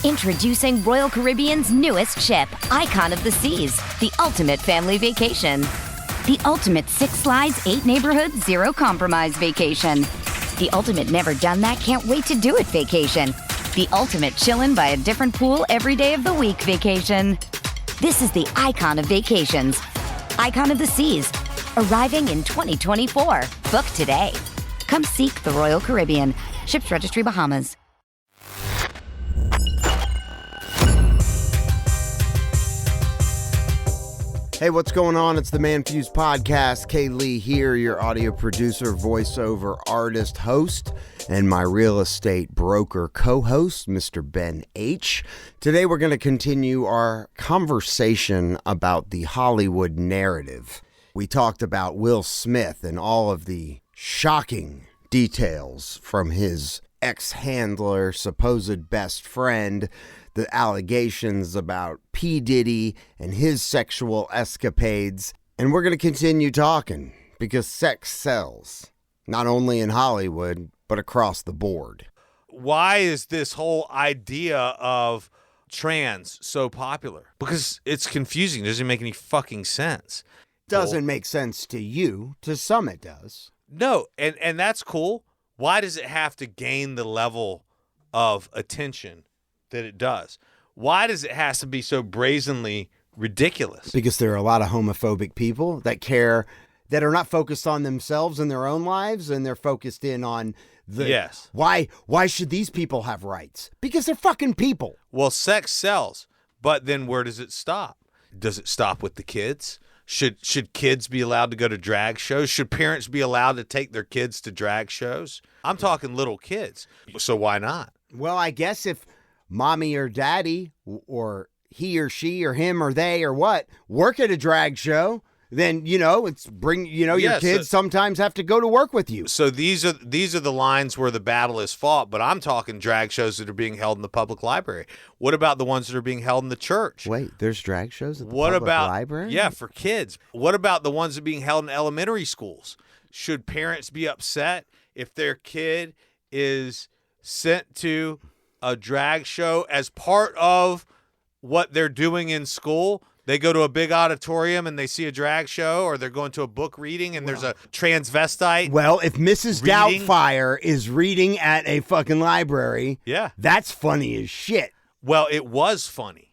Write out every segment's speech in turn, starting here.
Introducing Royal Caribbean's newest ship, Icon of the Seas, the ultimate family vacation. The ultimate 6 slides, 8 neighborhoods, 0 compromise vacation. The ultimate never done that, can't wait to do it vacation. The ultimate chillin' by a different pool every day of the week vacation. This is the Icon of Vacations. Icon of the Seas, arriving in 2024. Book today. Come seek the Royal Caribbean. Ships Registry, Bahamas. Hey, what's going on? It's the ManFUzed Podcast. Kay Lee here, your audio producer, voiceover artist, host, and my real estate broker co-host, Mr. Ben H. Today, we're going to continue our conversation about the Hollywood narrative. We talked about Will Smith and all of the shocking details from his ex-handler, supposed best friend, the allegations about P. Diddy and his sexual escapades. And we're going to continue talking because sex sells, not only in Hollywood, but across the board. Why is this whole idea of trans so popular? Because it's confusing. It doesn't make any fucking sense. Doesn't make sense to you. To some it does. No, and that's cool. Why does it have to gain the level of attention that it does? Why does it have to be so brazenly ridiculous? Because there are a lot of homophobic people that care, that are not focused on themselves and their own lives, and they're focused in on the yes. Why should these people have rights? Because they're fucking people. Well, sex sells, but then where does it stop? Does it stop with the kids? Should kids be allowed to go to drag shows? Should parents be allowed to take their kids to drag shows? I'm talking little kids. So why not? Well, I guess if mommy or daddy or he or she or him or they or what work at a drag show, then, it's your kids sometimes have to go to work with you. So these are the lines where the battle is fought, but I'm talking drag shows that are being held in the public library. What about the ones that are being held in the church? Wait, there's drag shows at the public library? Yeah, for kids. What about the ones that are being held in elementary schools? Should parents be upset if their kid is sent to a drag show as part of what they're doing in school? They go to a big auditorium and they see a drag show, or they're going to a book reading and there's a transvestite. Well, if Mrs. Doubtfire is reading at a fucking library, yeah, that's funny as shit. Well, it was funny.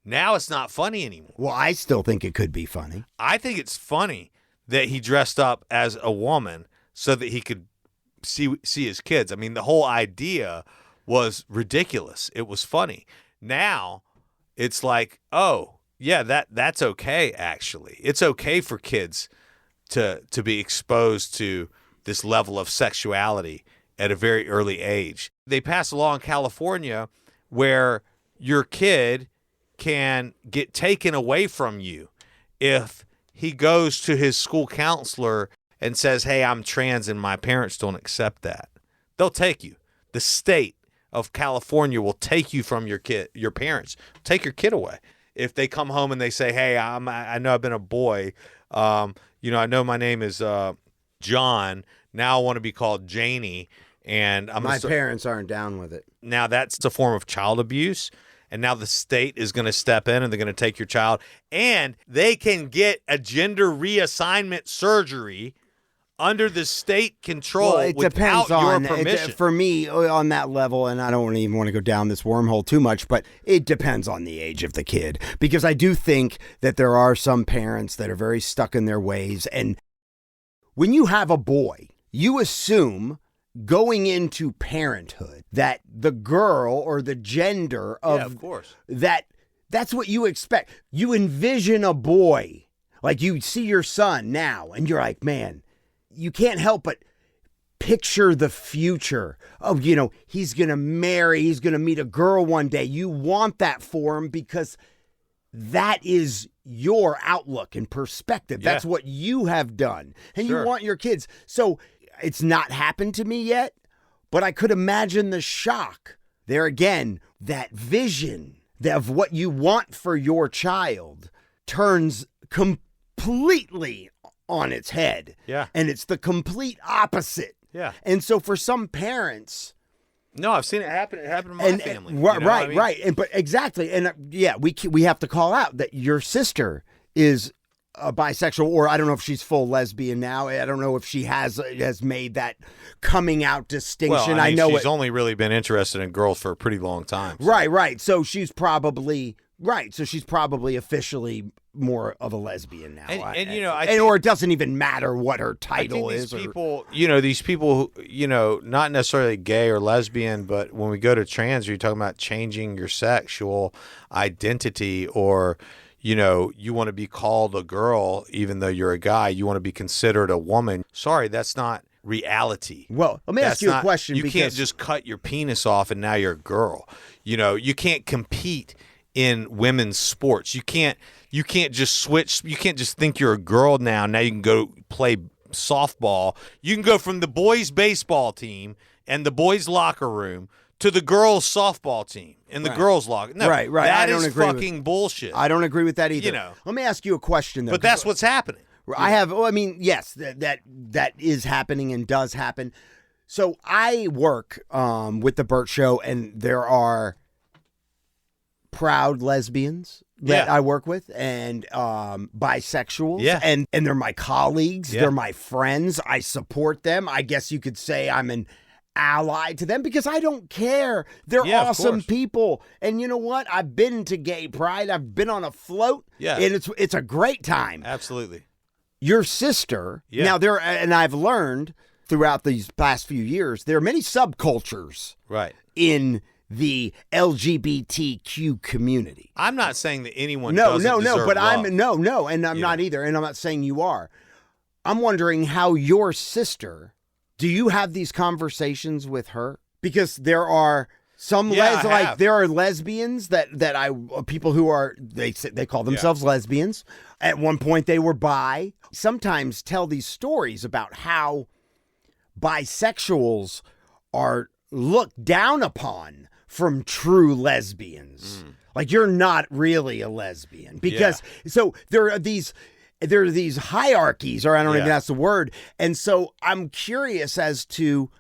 Now it's not funny anymore. Well, I still think it could be funny. I think it's funny that he dressed up as a woman so that he could see his kids. I mean, the whole idea was ridiculous. It was funny. Now it's like, oh, yeah, that's okay, actually. It's okay for kids to be exposed to this level of sexuality at a very early age. They passed a law in California where your kid can get taken away from you if he goes to his school counselor and says, hey, I'm trans and my parents don't accept that. They'll take you. The state of California will take you from your parents. Take your kid away. If they come home and they say, hey, I know I've been a boy. I know my name is John. Now I want to be called Janie. And my parents aren't down with it. Now that's a form of child abuse. And now the state is going to step in and they're going to take your child. And they can get a gender reassignment surgery under the state control without your permission. For me, on that level, and I don't even want to go down this wormhole too much, but it depends on the age of the kid. Because I do think that there are some parents that are very stuck in their ways. And when you have a boy, you assume going into parenthood that the girl or the gender of course. That's what you expect. You envision a boy, like you see your son now, and you're like, man, you can't help but picture the future of, he's going to marry, he's going to meet a girl one day. You want that for him because that is your outlook and perspective. Yeah. That's what you have done. And Sure. you want your kids. So it's not happened to me yet, but I could imagine the shock. There again, that vision of what you want for your child turns completely on its head. Yeah. And it's the complete opposite. Yeah. And so for some parents, No, I've seen it happen. It happened in my family. Right. But exactly. And we have to call out that your sister is bisexual, or I don't know if she's full lesbian now. I don't know if she has made that coming out distinction. Well, I know she's only really been interested in girls for a pretty long time. So. Right. So she's probably officially more of a lesbian now. Or it doesn't even matter what her title is. These people who, not necessarily gay or lesbian, but when we go to trans, you're talking about changing your sexual identity, or you want to be called a girl even though you're a guy. You want to be considered a woman. Sorry, that's not reality. Well, let me ask you a question. You can't just cut your penis off and now you're a girl. You can't compete in women's sports. You can't just switch. You can't just think you're a girl now. Now you can go play softball. You can go from the boys' baseball team and the boys' locker room to the girls' softball team and the girls' locker. No, right. That is fucking bullshit. I don't agree with that either. Let me ask you a question, though. But that's what's happening. Yes, that is happening and does happen. So I work with the Burt Show, and there are proud lesbians that I work with, and bisexuals, and they're my colleagues. They're my friends. I support them. I guess you could say I'm an ally to them because I don't care. They're awesome people. And you know what? I've been to gay pride. I've been on a float. Yeah. And it's a great time. Absolutely. Your sister, now and I've learned throughout these past few years, there are many subcultures in the LGBTQ community. I'm not saying that anyone doesn't deserve but love. and I'm not either, and I'm not saying you are. I'm wondering how your sister, do you have these conversations with her? Because there are some there are lesbians that people who are they call themselves lesbians. At one point they were bi. Sometimes tell these stories about how bisexuals are looked down upon from true lesbians. Like, you're not really a lesbian because so there are these hierarchies, or I don't even know if that's the word. And so I'm curious as to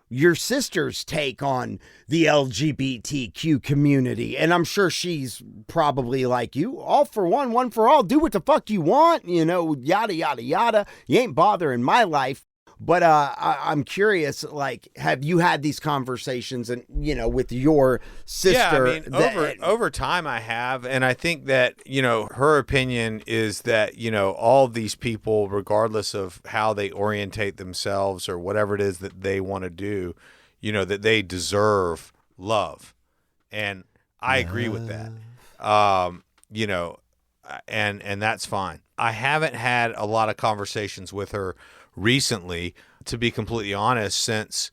your sister's take on the LGBTQ community. And I'm sure she's probably like you, all for one for all, do what the fuck you want, yada, yada, yada. You ain't bothering my life. But I'm curious, like, have you had these conversations and, with your sister? Yeah, I mean, over time I have. And I think that, her opinion is that, all these people, regardless of how they orientate themselves or whatever it is that they want to do, that they deserve love. And I agree with that. And that's fine. I haven't had a lot of conversations with her recently, to be completely honest, since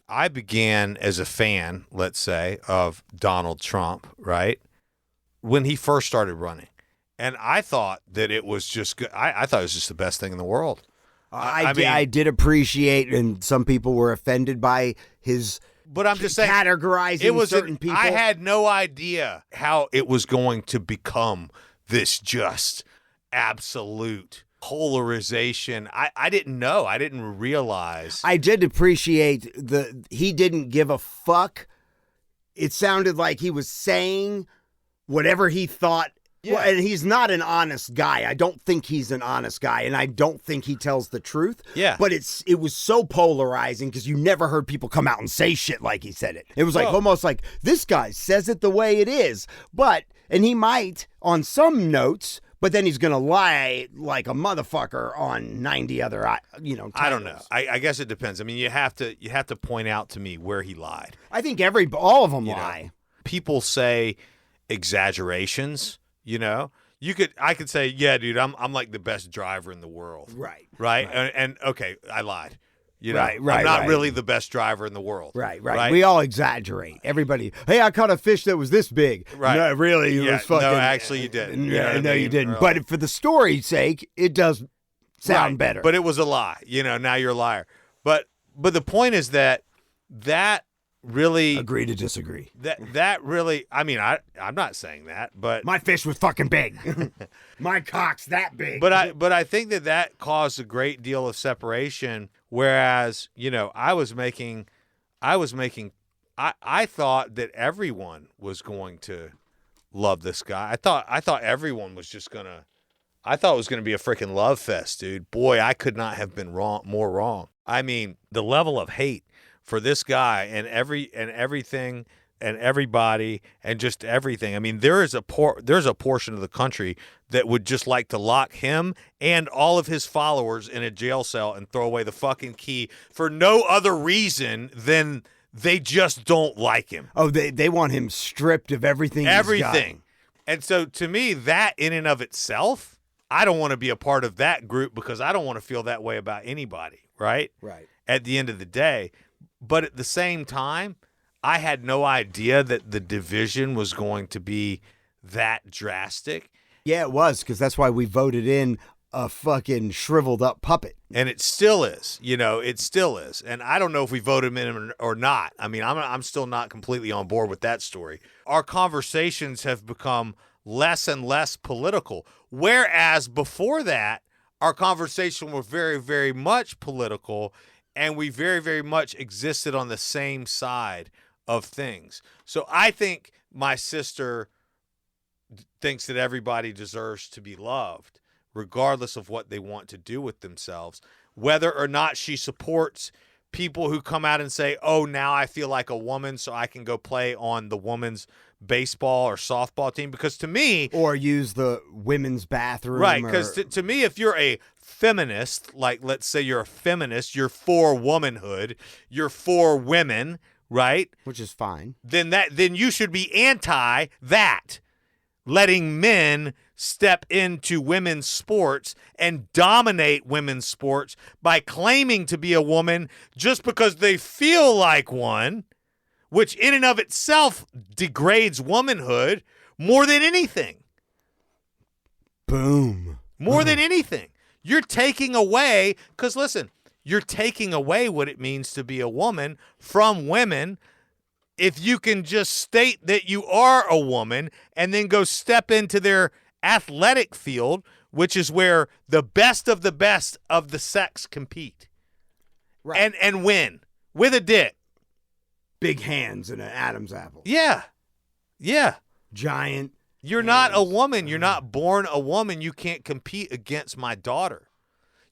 I began as a fan, let's say, of Donald Trump, right? When he first started running. And I thought that it was just good. I thought it was just the best thing in the world. I did appreciate, and some people were offended by his But I'm just saying, categorizing certain people. I had no idea how it was going to become this just absolute polarization. I didn't know. I didn't realize. I did appreciate he didn't give a fuck. It sounded like he was saying whatever he thought. Yeah. Well, and he's not an honest guy. I don't think he's an honest guy, and I don't think he tells the truth. Yeah. But it was so polarizing because you never heard people come out and say shit like he said it. It was like almost like, this guy says it the way it is. And he might on some notes, but then he's going to lie like a motherfucker on 90 other, titles. I don't know. I guess it depends. I mean, you have to point out to me where he lied. I think all of them lie. People say exaggerations. I could say, yeah, dude, I'm like the best driver in the world. Right. And okay, I lied. Right. I'm not really the best driver in the world. Right. We all exaggerate. Everybody, hey, I caught a fish that was this big. Right. No, really, it was fucking. No, actually, you didn't. No, you didn't. Really. But for the story's sake, it does sound better. But it was a lie. Now you're a liar. But the point is that really agree to disagree. That really, I mean, I'm not saying that, but my fish was fucking big. My cock's that big. But I think that caused a great deal of separation Whereas, I thought that everyone was going to love this guy. I thought everyone was just gonna. I thought it was gonna be a freaking love fest, dude. Boy, I could not have been more wrong. I mean, the level of hate for this guy and everything and everybody and just everything. I mean, there's a portion of the country that would just like to lock him and all of his followers in a jail cell and throw away the fucking key for no other reason than they just don't like him. Oh, they want him stripped of everything. Everything. And so to me, that in and of itself, I don't want to be a part of that group because I don't want to feel that way about anybody, right? Right. At the end of the day. But at the same time, I had no idea that the division was going to be that drastic. Yeah, it was, because that's why we voted in a fucking shriveled up puppet. And it still is, it still is. And I don't know if we voted him in or not. I mean, I'm still not completely on board with that story. Our conversations have become less and less political, whereas before that, our conversation was very, very much political, and we very, very much existed on the same side of things. So I think my sister thinks that everybody deserves to be loved, regardless of what they want to do with themselves, whether or not she supports people who come out and say, oh, now I feel like a woman, so I can go play on the women's baseball or softball team. Because to me... Or use the women's bathroom. Right, because to me, if you're a feminist, like let's say you're a feminist, you're for womanhood, you're for women, right? Which is fine. Then you should be anti that. Letting men step into women's sports and dominate women's sports by claiming to be a woman just because they feel like one, which in and of itself degrades womanhood more than anything. Boom. More than anything. You're taking away, because listen, you're taking away what it means to be a woman from women. If you can just state that you are a woman and then go step into their athletic field, which is where the best of the sex compete. Right. And win with a dick. Big hands and an Adam's apple. Yeah. Yeah. Giant. You're not a woman. You're not born a woman. You can't compete against my daughter.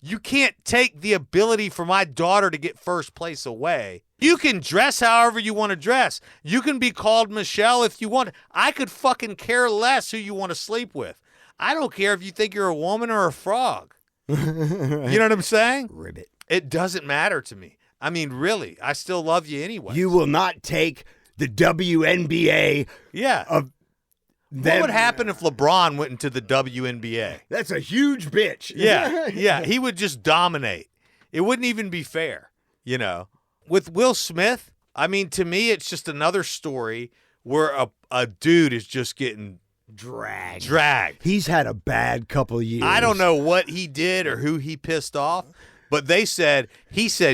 You can't take the ability for my daughter to get first place away. You can dress however you want to dress. You can be called Michelle if you want. I could fucking care less who you want to sleep with. I don't care if you think you're a woman or a frog. Right. You know what I'm saying? Ribbit. It doesn't matter to me. I mean, really, I still love you anyway. You will not take the WNBA. Yeah. What would happen if LeBron went into the WNBA? That's a huge bitch. Yeah. Yeah. He would just dominate. It wouldn't even be fair, With Will Smith, I mean, to me, it's just another story where a dude is just getting dragged. He's had a bad couple years. I don't know what he did or who he pissed off, but he said,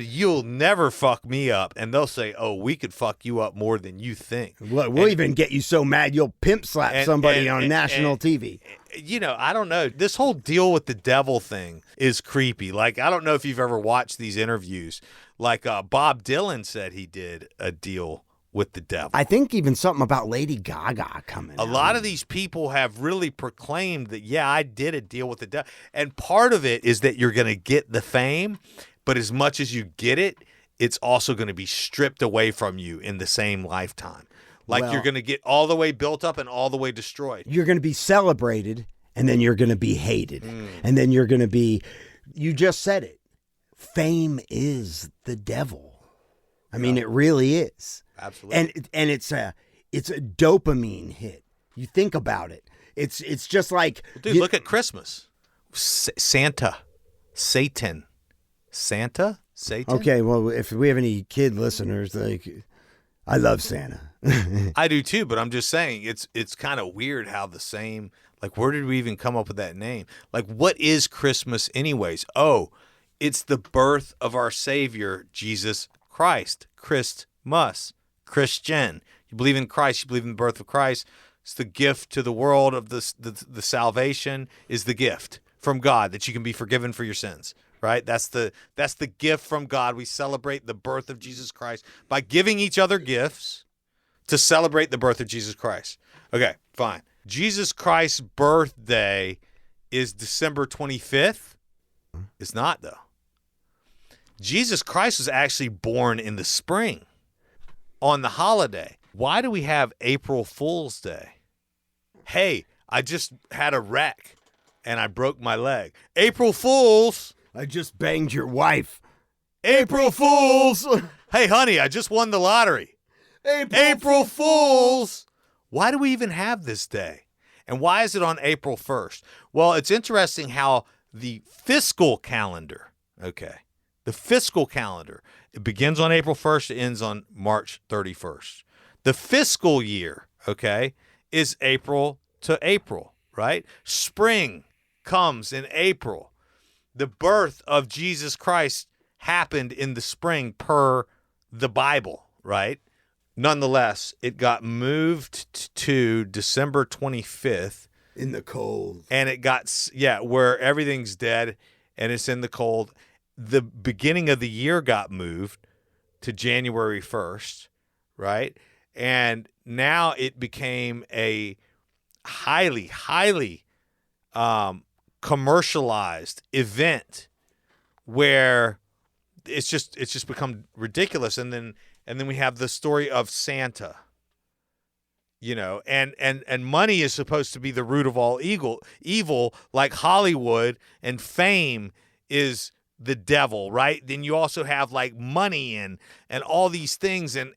you'll never fuck me up. And they'll say, oh, we could fuck you up more than you think. We'll even get you so mad you'll pimp slap somebody on national TV. I don't know. This whole deal with the devil thing is creepy. Like, I don't know if you've ever watched these interviews. Like Bob Dylan said he did a deal with the devil. I think even something about Lady Gaga coming. A lot of these people have really proclaimed that, yeah, I did a deal with the devil. And part of it is that you're going to get the fame, but as much as you get it, it's also going to be stripped away from you in the same lifetime. Like, you're going to get all the way built up and all the way destroyed. You're going to be celebrated, and then you're going to be hated. And then you're going to be, you just said it, fame is the devil. I mean, it really is. Absolutely. And it's a dopamine hit. You think about it. It's just like, well, dude, look at Christmas. Satan. Okay, well, if we have any kid listeners, I love Santa. I do too, but I'm just saying it's kind of weird how the same, like, where did we even come up with that name? Like, what is Christmas anyways? Oh, it's the birth of our Savior, Jesus Christ. Christian. You believe in Christ, you believe in the birth of Christ. It's the gift to the world of the salvation is the gift from God that you can be forgiven for your sins, right? That's the gift from God. We celebrate the birth of Jesus Christ by giving each other gifts to celebrate the birth of Jesus Christ. Okay, fine. Jesus Christ's birthday is December 25th. It's not, though. Jesus Christ was actually born in the spring on the holiday. Why do we have April Fool's Day? Hey, I just had a wreck and I broke my leg. April Fools! I just banged your wife. April Fools! Hey, honey, I just won the lottery. April Fools! Why do we even have this day? And why is it on April 1st? Well, it's interesting how the fiscal calendar, the fiscal calendar, it begins on April 1st, it ends on March 31st. The fiscal year, is April to April, right? Spring comes in April. The birth of Jesus Christ happened in the spring per the Bible, right? Nonetheless, it got moved to December 25th. In the cold. And it got, where everything's dead and it's in the cold. The beginning of the year got moved to January 1st, right? And now it became a highly, highly commercialized event where it's just become ridiculous. And then we have the story of Santa, and money is supposed to be the root of all evil, like Hollywood, and fame is the devil, right? Then you also have like money and all these things and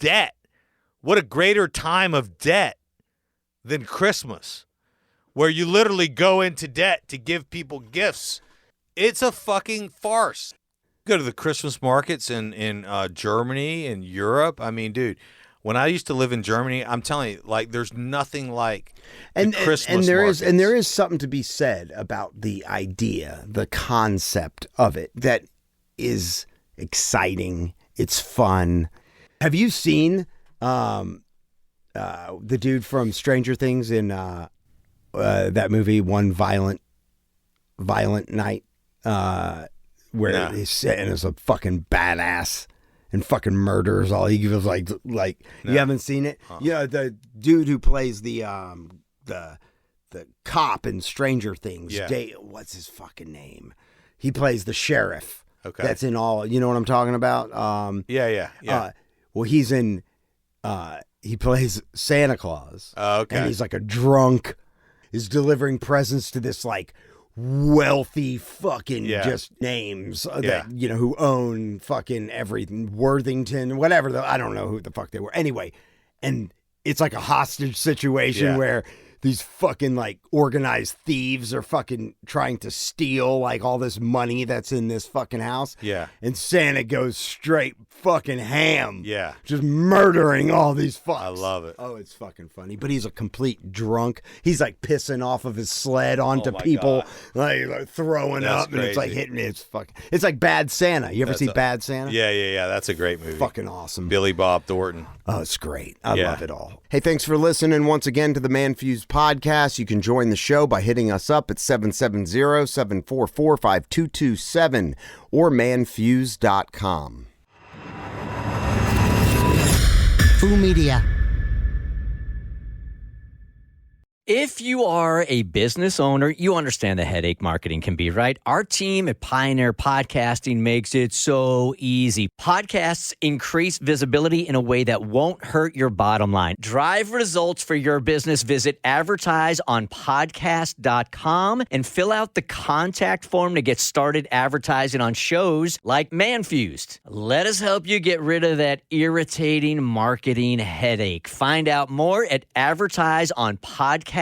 debt. What a greater time of debt than Christmas, where you literally go into debt to give people gifts. It's a fucking farce. Go to the Christmas markets in Germany and Europe. I mean, dude, when I used to live in Germany, I'm telling you, like, there's nothing like the Christmas markets. And there is something to be said about the idea, the concept of it that is exciting. It's fun. Have you seen the dude from Stranger Things in that movie, One Violent Night? Where he's sitting as a fucking badass and fucking murders all. He was like no. You haven't seen it? Yeah, the dude who plays the cop in Stranger Things. Yeah. What's his fucking name? He plays the sheriff. Okay. That's in all. You know what I'm talking about? Yeah. Well, he's in. He plays Santa Claus. Okay. And he's like a drunk. Is delivering presents to this like wealthy fucking just names that who own fucking everything, Worthington, whatever. I don't know who the fuck they were. Anyway, and it's like a hostage situation where these fucking like organized thieves are fucking trying to steal like all this money that's in this fucking house. Yeah. And Santa goes straight fucking ham. Yeah. Just murdering all these fucks. I love it. Oh, it's fucking funny. But he's a complete drunk. He's like pissing off of his sled onto people, like throwing That's up, and it's like crazy. hitting. It's like Bad Santa. You ever see Bad Santa? Yeah. That's a great movie. Fucking awesome. Billy Bob Thornton. Oh, it's great. I love it all. Hey, thanks for listening once again to the ManFUzed Podcast. You can join the show by hitting us up at 770-744-5227 or manfused.com. Foo Media. If you are a business owner, you understand the headache marketing can be, right? Our team at Pioneer Podcasting makes it so easy. Podcasts increase visibility in a way that won't hurt your bottom line. Drive results for your business. Visit advertiseonpodcast.com and fill out the contact form to get started advertising on shows like ManFUzed. Let us help you get rid of that irritating marketing headache. Find out more at advertiseonpodcast.com.